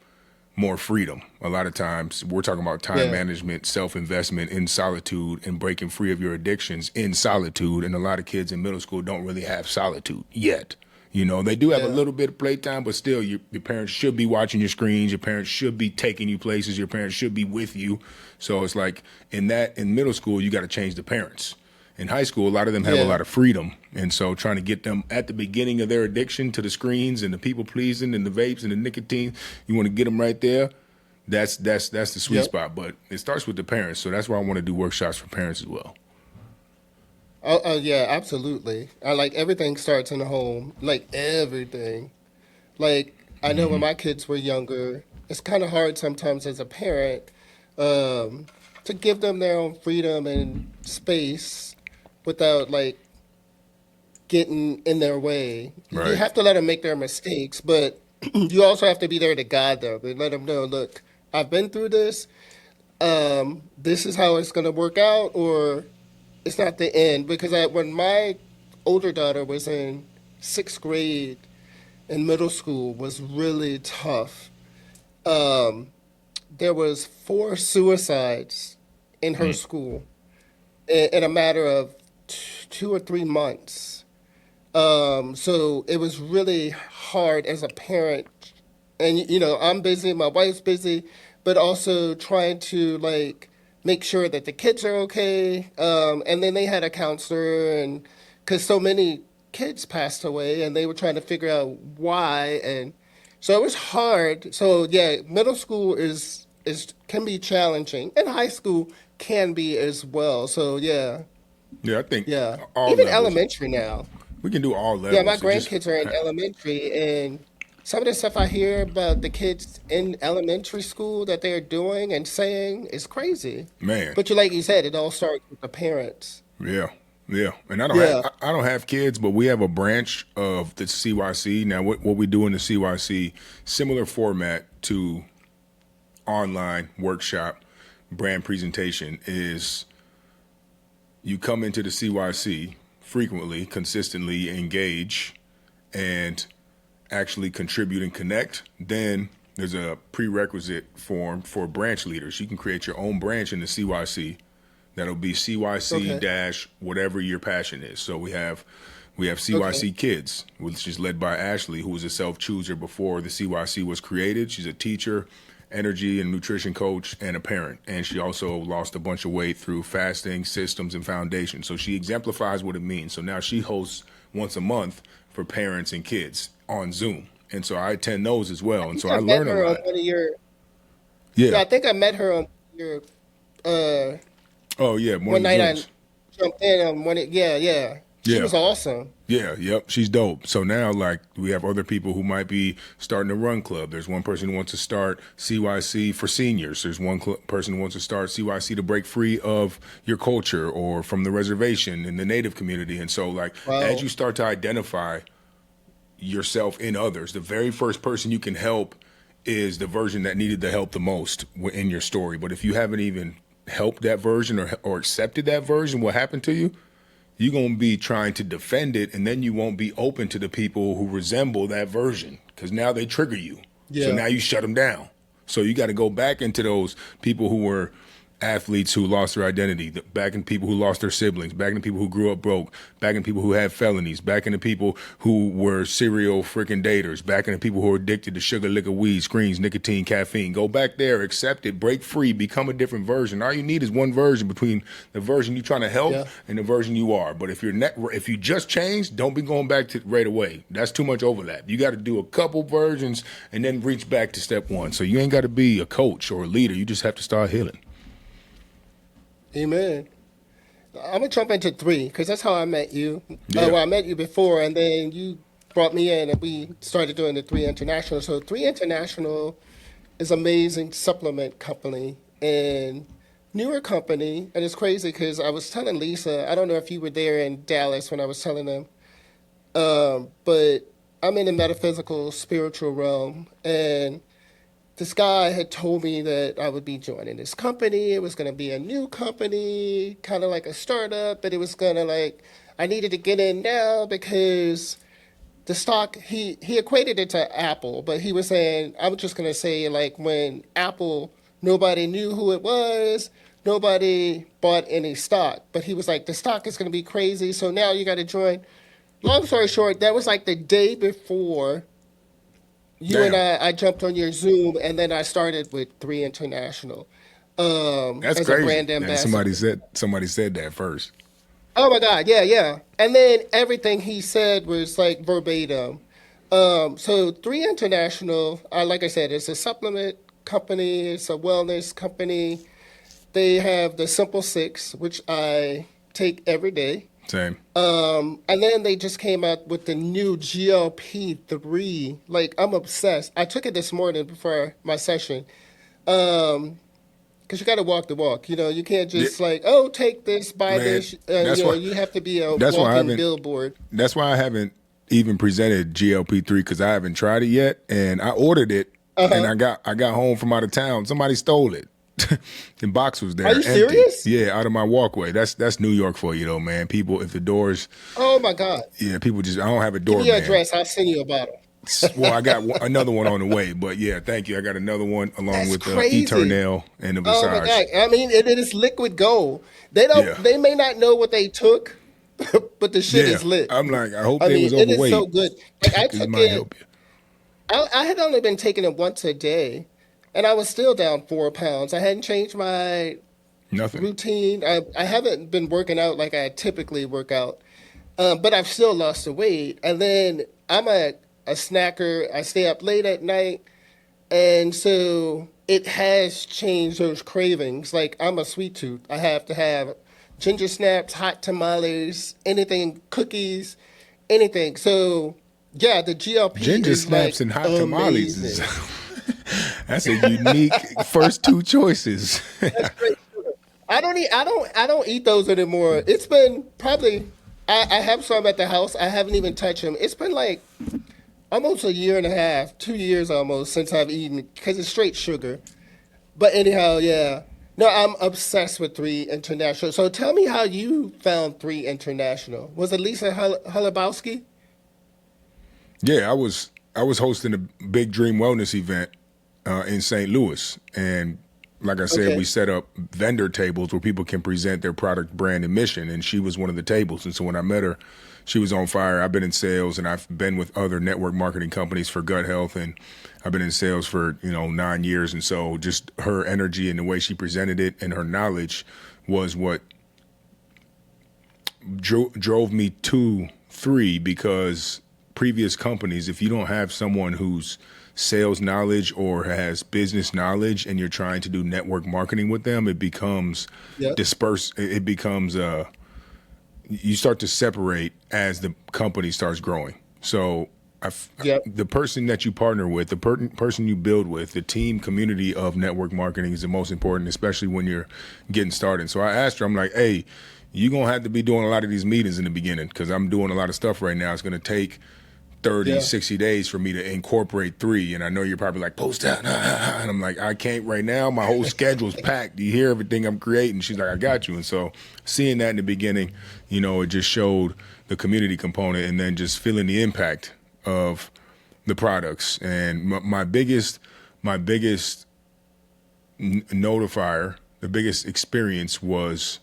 more freedom. A lot of times, we're talking about time Yeah. management, self investment in solitude, and breaking free of your addictions in solitude. And a lot of kids in middle school don't really have solitude yet. They do have a Yeah. little bit of playtime, but still, your parents should be watching your screens. Your parents should be taking you places. Your parents should be with you. So it's like in middle school, you got to change the parents. In high school, a lot of them have a Yeah. lot of freedom, and so trying to get them at the beginning of their addiction to the screens and the people pleasing and the vapes and the nicotine, you want to get them right there. That's the sweet Yep. spot, but it starts with the parents. So that's why I want to do workshops for parents as well. Oh, yeah, absolutely. I like everything starts in the home. Like everything. Like I know when Hmm. my kids were younger, it's kind of hard sometimes as a parent um, to give them their own freedom and space without like getting in their way. You Right. have to let them make their mistakes, but you also have to be there to guide them and let them know, look, I've been through this. This is how it's going to work out, or it's not the end. Because when my older daughter was in sixth grade in middle school, was really tough. Um, there was 4 suicides in her Mm. school in a matter of 2 or 3 months. So it was really hard as a parent. And I'm busy, my wife's busy, but also trying to like make sure that the kids are okay. And then they had a counselor, and because so many kids passed away, and they were trying to figure out why, and so it was hard. So yeah, middle school is can be challenging, and high school can be as well. So yeah, Yeah, I think yeah, all even levels. elementary now. We can do all Yeah, my levels. It just grandkids are in elementary, and some of the stuff I hear about the kids in elementary school that they're doing and saying is crazy. man. But like you said, it all starts with the parents. Yeah, yeah. And Yeah. I don't have kids, but we have a branch of the CYC. Now, what we do in the CYC, similar format to online workshop brand presentation, is you come into the CYC frequently, consistently engage, and actually contribute and connect. Then there's a prerequisite form for branch leaders. You can create your own branch in the CYC. That'll be CYC Okay. dash whatever your passion is. So we have Okay. CYC Kids, which is led by Ashley, who was a self chooser before the CYC was created. She's a teacher, energy and nutrition coach, and a parent. And she also lost a bunch of weight through fasting, systems, and foundation. So she exemplifies what it means. So now she hosts once a month for parents and kids on Zoom. And so I attend those as I well. And think so I I met learn a her on lot. one of your. Yeah. Yeah, I think I met her on your. Uh, Oh, yeah. one Morning night I Zooms. jumped in on one. Yeah, yeah. She Yeah. was awesome. Yeah, yep, she's dope. So now, like, we have other people who might be starting a run club. There's one person who wants to start CYC for seniors. There's one person who wants to start CYC to break free of your culture or from the reservation in the Native community. And so, like, as Wow. you start to identify yourself in others, the very first person you can help is the version that needed the help the most in your story. But if you haven't even helped that version or accepted that version, what happened to you? You're going to be trying to defend it, and then you won't be open to the people who resemble that version because now they trigger you. So Yeah. now you shut them down. So you got to go back into those people who were athletes who lost their identity, back in people who lost their siblings, back in people who grew up broke, back in people who had felonies, back in the people who were serial freaking daters, back in the people who were addicted to sugar, liquor, weed, screens, nicotine, caffeine. Go back there, accept it, break free, become a different version. All you need is one version between the version you're trying to help Yeah. and the version you are. But if if you just changed, don't be going back to right away. That's too much overlap. You got to do a couple versions and then reach back to step one. So you ain't got to be a coach or a leader. You just have to start healing. Amen. I'm gonna jump into 3 because that's how I met you. Yeah. Well, I met you before, and then you brought me in, and we started doing the 3 International. So 3 International is an amazing supplement company and newer company, and it's crazy because I was telling Lisa. I don't know if you were there in Dallas when I was telling them, but I'm in the metaphysical, spiritual realm, and this guy had told me that I would be joining this company. It was going to be a new company, kind of like a startup, but it was going to like, I needed to get in now because the stock, he equated it to Apple, but he was saying, I was just going to say, like, when Apple, nobody knew who it was, nobody bought any stock. But he was like, the stock is going to be crazy, so now you got to join. Long story short, that was like the day before you and Damn. I jumped on your Zoom, and then I started with 3 International That's as a crazy. brand And ambassador. somebody said that first. Oh my God, yeah, yeah. And then everything he said was like verbatim. So 3 International, like I said, it's a supplement company, it's a wellness company. They have the Simple Six, which I take every day. Same. And then they just came out with the new GLP-3. Like, I'm obsessed. I took it this morning before my session. Because you got to walk the walk. You know, you can't Yeah, just like, oh, take this, buy man. this. That's why. You have to be a That's why I walking haven't. billboard. That's why I haven't even presented GLP-3 because I haven't tried it yet, and I ordered it, and Uh-huh. I got home from out of town. Somebody stole it. The box was Are there, you empty. serious? Yeah, out of my walkway. That's New York for you, though, man. People, if the doors, Oh my God. yeah, people just. I don't have a Give me your doorman. address. I'll send you a bottle. Well, I got another one on the way, but yeah, thank you. I got another one along That's with the crazy. Eternal and the Oh my Visage. God. I mean, it is liquid gold. They don't, Yeah, they may not know what they took, but the shit yeah. is lit. I'm like, I hope I they mean, was it is so overweight good. Like I because it took might it, help you. I had only been taking it once a day, and I was still down 4 pounds. I hadn't changed my Nothing. routine. I haven't been working out like I typically work out, but I've still lost the weight. And then I'm a snacker. I stay up late at night, and so it has changed those cravings. Like I'm a sweet tooth. I have to have ginger snaps, hot tamales, anything, cookies, anything. So yeah, the GLP Ginger is snaps like and hot tamales is amazing. that's a unique first two choices. That's great. I don't eat those anymore. It's been probably I have some at the house. I haven't even touched them. It's been like almost a year and a half, 2 years almost since I've eaten it because it's straight sugar. But anyhow, yeah. No, I'm obsessed with 3 International. So tell me how you found 3 International. Was it Lisa Holubowski? Yeah, I was hosting a big Dream Wellness event in St. Louis, and like I said, we Okay. set up vendor tables where people can present their product, brand, and mission. And she was one of the tables. And so when I met her, she was on fire. I've been in sales, and I've been with other network marketing companies for gut health, and I've been in sales for 9 years. And so just her energy and the way she presented it and her knowledge was what drove me to 3 because previous companies, if you don't have someone who's sales knowledge or has business knowledge and you're trying to do network marketing with them, it becomes Yep. dispersed. It becomes you start to separate as the company starts growing. So Yep. the person that you partner with, the person you build with, the team community of network marketing is the most important, especially when you're getting started. So I asked her, I'm like, hey, you're going to have to be doing a lot of these meetings in the beginning because I'm doing a lot of stuff right now. It's going to take 30, Yeah. 60 days for me to incorporate 3. And I know you're probably like, post that. And I'm like, I can't right now. My whole schedule's packed. Do you hear everything I'm creating? She's like, I got you. And so seeing that in the beginning, it just showed the community component and then just feeling the impact of the products. And my biggest notifier, the biggest experience was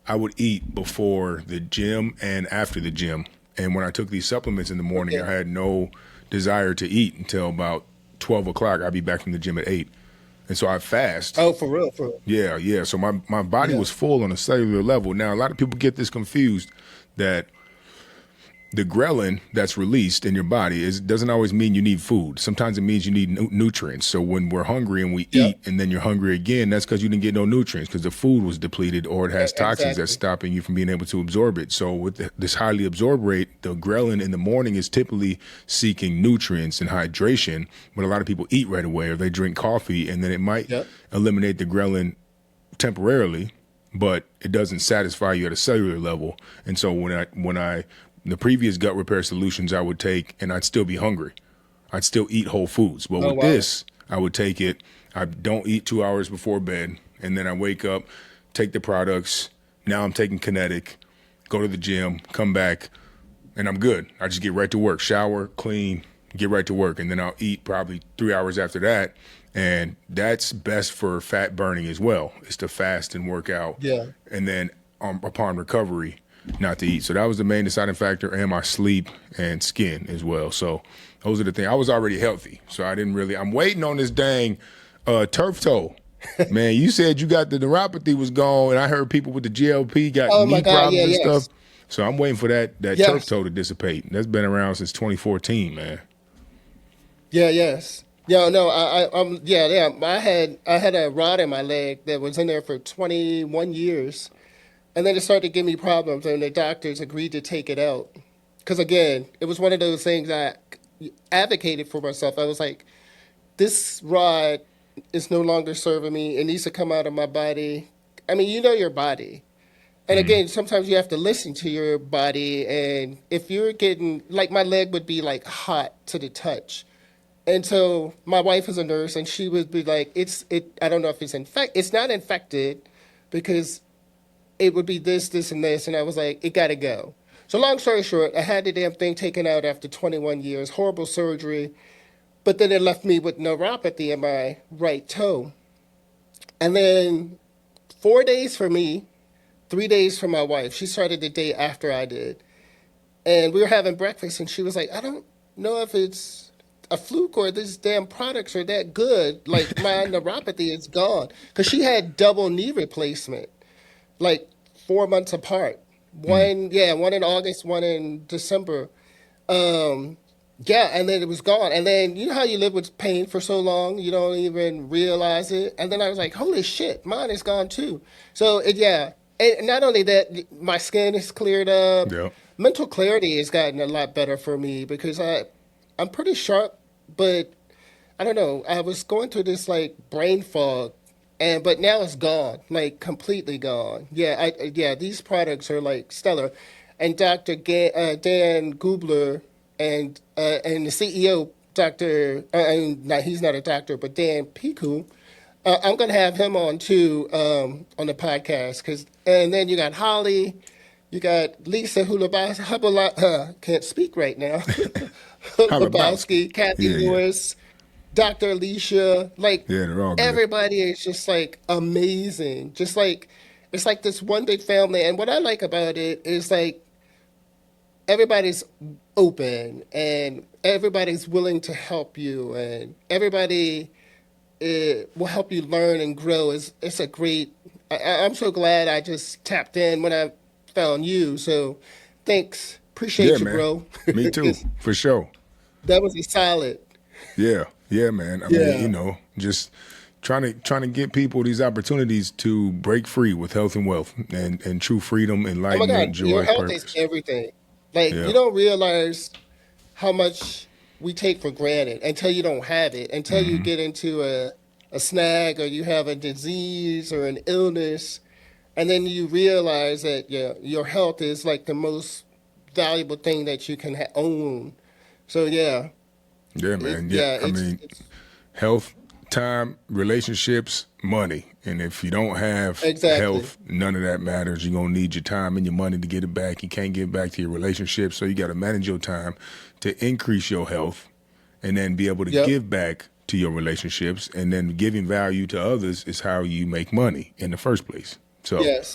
I would eat before the gym and after the gym. And when I took these supplements in the morning, Okay. I had no desire to eat until about 12 o'clock. I'd be back from the gym at 8. And so I fast. Oh, for real, for real. Yeah. So my body Yeah. was full on a cellular level. Now, a lot of people get this confused that the ghrelin that's released in your body doesn't always mean you need food. Sometimes it means you need nutrients. So when we're hungry and we Yep. eat and then you're hungry again, that's because you didn't get no nutrients because the food was depleted or it has toxins that's Exactly. stopping you from being able to absorb it. So with this highly absorbed rate, the ghrelin in the morning is typically seeking nutrients and hydration, but a lot of people eat right away or they drink coffee and then it might Yep. eliminate the ghrelin temporarily, but it doesn't satisfy you at a cellular level. And so when the previous gut repair solutions I would take and I'd still be hungry. I'd still eat whole foods. But Oh, with wow. this, I would take it. I don't eat 2 hours before bed. And then I wake up, take the products. Now I'm taking kinetic, go to the gym, come back, and I'm good. I just get right to work, shower, clean, get right to work. And then I'll eat probably 3 hours after that. And that's best for fat burning as well, is to fast and work out. Yeah. And then upon recovery, not to eat. So that was the main deciding factor, and my sleep and skin as well. So those are the things. I was already healthy, so I didn't really. I'm waiting on this dang turf toe. Man, you said you got the neuropathy was gone, and I heard people with the GLP got Oh my knee God. problems Yeah. and stuff. Yes. So I'm waiting for that turf Yes. toe to dissipate. That's been around since 2014, man. Yeah. Yes. Yeah. No. Yeah. Yeah. I had a rod in my leg that was in there for 21 years. And then it started to give me problems, and the doctors agreed to take it out. Because again, it was one of those things I advocated for myself. I was like, this rod is no longer serving me. It needs to come out of my body. I mean, you know your body. And again, sometimes you have to listen to your body. And if you're getting, like, my leg would be like hot to the touch. And so my wife is a nurse, and she would be like, I don't know if it's not infected because it would be this, this, and this. And I was like, it got to go. So long story short, I had the damn thing taken out after 21 years, horrible surgery. But then it left me with neuropathy in my right toe. And then 4 days for me, 3 days for my wife. She started the day after I did. And we were having breakfast, and she was like, I don't know if it's a fluke or these damn products are that good. Like, my neuropathy is gone. Because she had double knee replacement, like 4 months apart. One in August, one in December. Um, yeah, and then it was gone. And then you know how you live with pain for so long, you don't even realize it. And then I was like, holy shit, mine is gone too. So yeah, and not only that, my skin is cleared up. Yeah. Mental clarity has gotten a lot better for me because I'm pretty sharp, but I don't know. I was going through this like brain fog, but now it's gone, like completely gone. Yeah, these products are like stellar, and Dan Gubler and the CEO, Doctor, he's not a doctor, but Dan Piku. I'm gonna have him on too on the podcast and then you got Holly, you got Lisa can't speak right now. Halabowski. Lebowski, Kathy Yeah. Lewis, Dr. Alicia, like Yeah, they're all good. everybody is just like amazing. Just like it's like this one big family. And what I like about it is like everybody's open and everybody's willing to help you and everybody will help you learn and grow. It's a great. I'm so glad I just tapped in when I found you. So thanks, Yeah, appreciate you, man. bro. Me too, 'Cause for sure. that was a solid. Yeah, man. I mean, Yeah. just trying to get people these opportunities to break free with health and wealth and true freedom, Oh my enlightenment, God, your joy, health is purpose. everything. Like you Yeah. don't realize how much we take for granted until you don't have it, until you Hmm. get into a snag or you have a disease or an illness, and then you realize that your health is like the most valuable thing that you can own. So Yeah, man. Yeah. I mean, it's health, time, relationships, money. And if you don't have exactly. health, none of that matters. You're going to need your time and your money to get it back. You can't get back to your relationship. So you got to manage your time to increase your health and then be able to Yep. give back to your relationships. And then giving value to others is how you make money in the first place. So, Yes.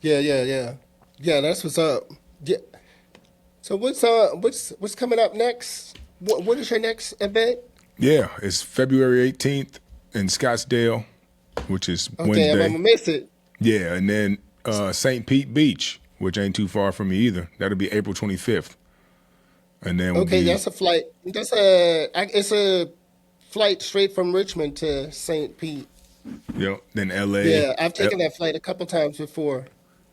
Yeah. Yeah, that's what's up. Yeah. So what's coming up next? What is your next event? yeah, it's February 18th in Scottsdale, which is Okay, I'm Wednesday. gonna miss it. Yeah, and then St. Pete Beach, which ain't too far from me either. That'll be April 25th. And then we'll Okay, be, that's a flight. It's a flight straight from Richmond to St. Pete. then LA. Yeah, I've taken that flight a couple times before.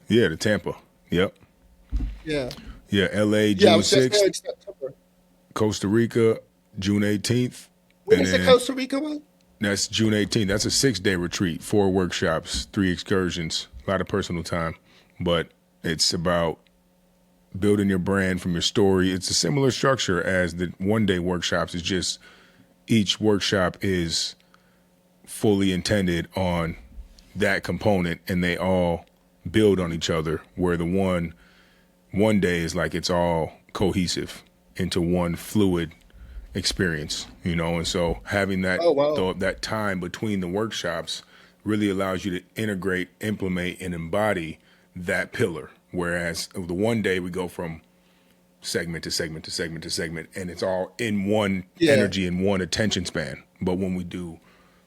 Yeah, to Tampa. Yep. Yeah. Yeah, LA Yeah, I June was just there 6th, in September. Costa Rica June 18th, When and is the then Costa Rica one? that's June 18th. That's a 6-day retreat, 4 workshops, 3 excursions, a lot of personal time. But it's about building your brand from your story. It's a similar structure as the 1-day workshops. It's just each workshop is fully intended on that component and they all build on each other where the one day is like it's all cohesive into one fluid experience, and so having Oh wow. that time between the workshops really allows you to integrate, implement, and embody that pillar, whereas the one day we go from segment to segment to segment to segment and it's all in one Yeah. energy and one attention span. But when we do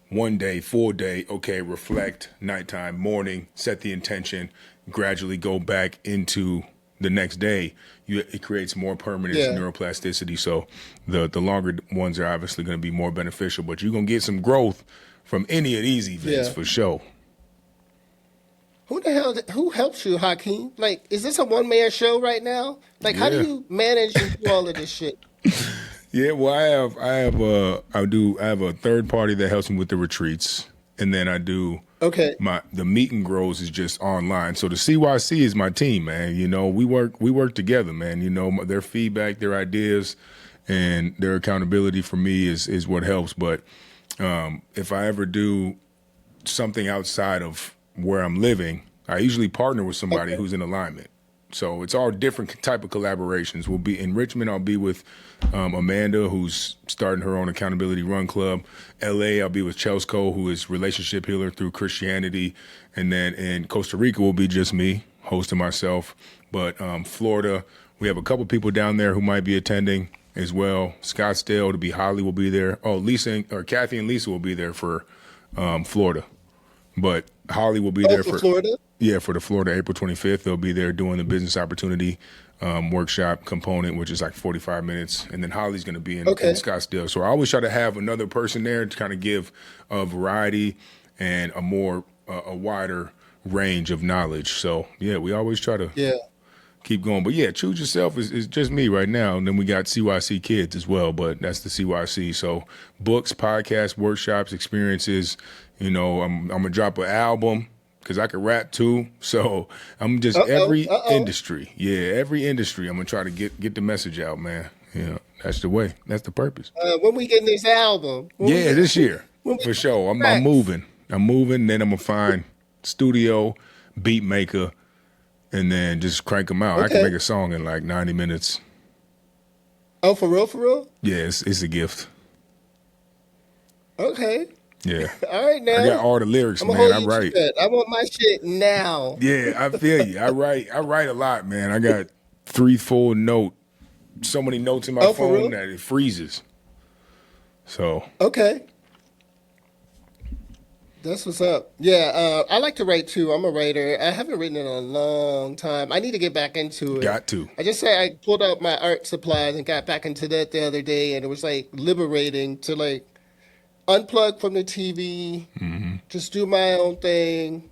one day, full day, okay, reflect, nighttime, morning, set the intention, gradually go back into the next day, it creates more permanence, Yeah. neuroplasticity. So the longer ones are obviously going to be more beneficial, but you're going to get some growth from any of these events Yeah. for sure. Who helps you, Hakeem? Like, is this a one man show right now? Like, how do Yeah. you manage and do all of this shit? Yeah, well, I have a third party that helps me with the retreats, and then I do Okay. the meet and grows is just online. So the CYC is my team, man. We work together, man. Their feedback, their ideas, and their accountability for me is what helps. But if I ever do something outside of where I'm living, I usually partner with somebody Okay. who's in alignment. So it's all different type of collaborations. We'll be in Richmond. I'll be with Amanda, who's starting her own accountability run club. LA, I'll be with Chelsco, who is relationship healer through Christianity. And then in Costa Rica will be just me, hosting myself. But Florida, we have a couple people down there who might be attending as well. Scottsdale, to be Holly will be there. Oh, Kathy and Lisa will be there for Florida. But Holly will be Oh, there for for Florida? for the Florida April 25th. They'll be there doing the business opportunity workshop component, which is like 45 minutes. And then Holly's going to be in Okay. Scottsdale. So I always try to have another person there to kind of give a variety and a wider range of knowledge. So yeah, we always try to Yeah. keep going. But yeah, Choose Yourself is just me right now. And then we got CYC Kids as well, but that's the CYC. So books, podcasts, workshops, experiences. I'm going to drop an album because I can rap too. So I'm just Uh-oh. every Uh-oh. industry. Yeah, every industry. I'm going to try to get the message out, man. That's the way. That's the purpose. When we getting this album? When we Yeah, get this year when we for getting sure. I'm tracks? moving. Then I'm going to find studio, beat maker, and then just crank them out. I can Okay. make a song in like 90 minutes. Oh, for real, for real? Yeah, it's a gift. Okay. Yeah. All right I now. got all the lyrics, I'm gonna man. hold I you to write. that. I want my shit now. Yeah, I feel you. I write a lot, man. I got 3 full note, so many notes in my Oh, for phone real? that it freezes. So Okay. That's what's up. Yeah, I like to write too. I'm a writer. I haven't written in a long time. I need to get back into it. got to. I just say I pulled out my art supplies and got back into that the other day, and it was like liberating to like unplug from the TV, just do my own thing,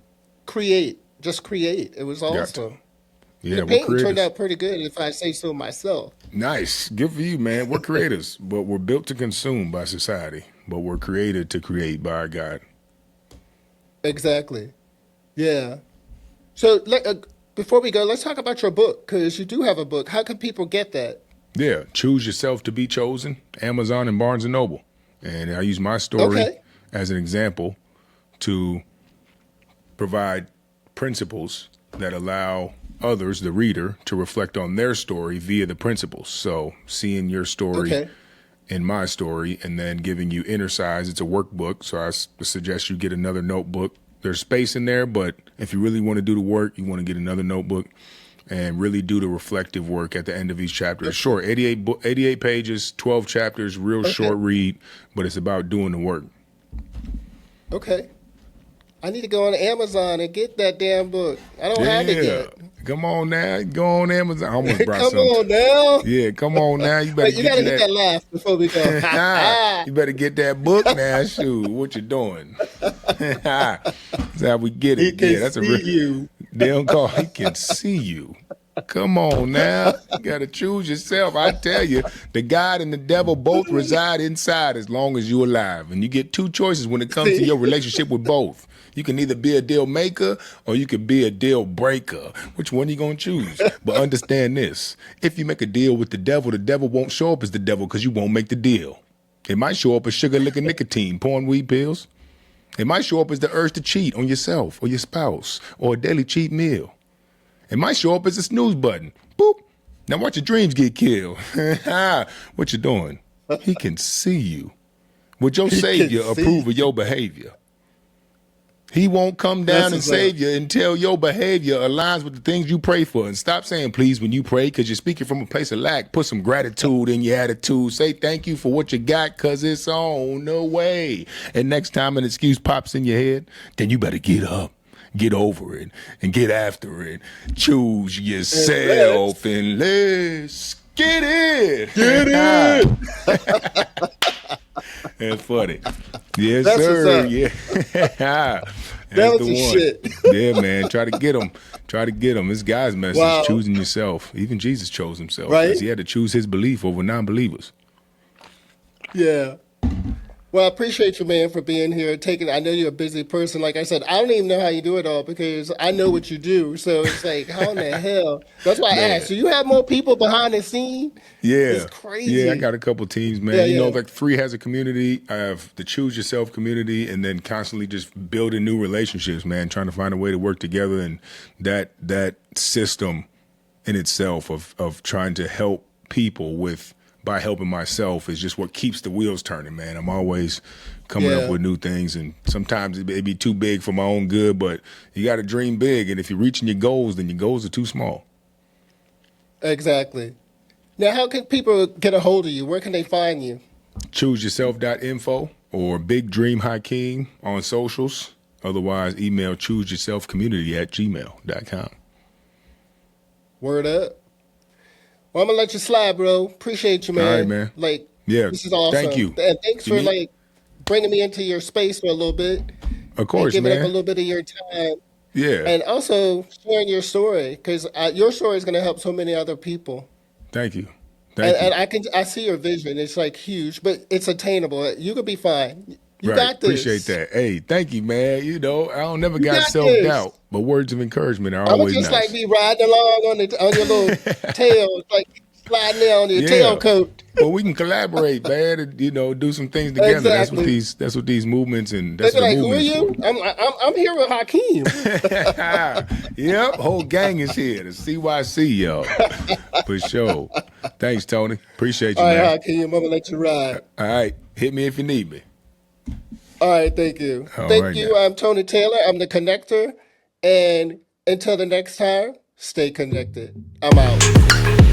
just create. It was Gotcha. awesome. Yeah, The we're painting turned creators. out pretty good, if I say so myself. Nice. Good for you, man. We're creators, but we're built to consume by society, but we're created to create by our God. Exactly. Yeah. So before we go, let's talk about your book, because you do have a book. How can people get that? Yeah, choose yourself to be chosen. Amazon and Barnes and Noble, and I use my story Okay. as an example to provide principles that allow others, the reader, to reflect on their story via the principles. So, seeing your story Okay. in my story and then giving you inner size. It's a workbook, so I suggest you get another notebook. There's space in there, but if you really want to do the work, you want to get another notebook and really do the reflective work at the end of each chapter. It's short, 88 pages, 12 chapters, real Okay. short read, but it's about doing the work. Okay. I need to go on Amazon and get that damn book. I don't have it Yeah. yet. Come on now. Go on Amazon. I almost brought Come some. on now. Yeah, come on now. You better Wait, you get got to you hit that laugh before we go. Ha, that. ha. You better get that book now. Shoot, what you doing? That's how we get He it. can Yeah, that's a see real. you. They don't call. He can see you. Come on now. You got to choose yourself. I tell you, the God and the devil both reside inside as long as you're alive. And you get two choices when it comes to See? your relationship with both. You can either be a deal maker or you could be a deal breaker. Which one you going to choose? But understand this. If you make a deal with the devil won't show up as the devil because you won't make the deal. It might show up as sugar, liquor, nicotine, porn, weed, pills. It might show up as the urge to cheat on yourself or your spouse or a daily cheat meal. It might show up as a snooze button. Boop. Now watch your dreams get killed. What you doing? He can see you. Would your He can Savior see approve of you. your behavior? He won't come That's down and what's up. save you until your behavior aligns with the things you pray for. And stop saying please when you pray because you're speaking from a place of lack. Put some gratitude in your attitude. Say thank you for what you got because it's on the way. And next time an excuse pops in your head, then you better get up. Get over it and get after it. Choose And let's yourself and let's get it. get it. That's funny. Yes, That's what's sir. up. Yeah. That That's was the the one. shit. Yeah, man. Try to get them. Try to get them. This guy's message, Wow. choosing yourself. Even Jesus chose himself Right? because he had to choose his belief over non-believers. Yeah. Well, I appreciate you, man, for being here. I know you're a busy person. Like I said, I don't even know how you do it all because I know what you do. So it's like, how in the hell? That's why I Man. asked. Do you have more people behind the scene? It's Yeah. Yeah, I crazy. got a couple teams, man. Yeah, You know, yeah. like Free has a community. I have the Choose Yourself community and then constantly just building new relationships, man, trying to find a way to work together. And that system in itself of trying to help people by helping myself is just what keeps the wheels turning, man. I'm always coming up Yeah, with new things, and sometimes it may be too big for my own good, but you got to dream big. And if you're reaching your goals, then your goals are too small. exactly. Now, how can people get a hold of you? Where can they find you? ChooseYourself.info or Big Dream Hakeem on socials. Otherwise, email chooseyourselfcommunity@gmail.com. Word up. Well, I'm gonna let you slide, bro. Appreciate you, All right, man. man. Like, Yeah. this is Thank awesome. you. And thanks You for need, like bringing me into your space for a little bit of and course, giving up a man. little bit of your time Yeah. and also sharing your story because your story is gonna help so many other people. Thank you. And Thank you. I see your vision. It's like huge, but it's attainable. You could be fine. You Right. got Appreciate this. that. Hey, thank you, man. You know, I don't never You got got this. self-doubt, but words of encouragement are I'm gonna always just like nice. be riding along on your little tail, like sliding down on your tail Yeah. coat. Well, we can collaborate, man, and do some things together. Exactly. That's what these movements and They that's be what the like, "Who are movement is for. you?" I'm here with Hakeem. Yep, whole gang is here. The CYC, y'all. For sure. Thanks, Tony. Appreciate you, All right, man. Hakeem, I'm gonna let you ride. All right. Hit me if you need me. All right, thank you. All Thank right now. you. I'm Tony Taylor. I'm the connector. And until the next time, stay connected. I'm out.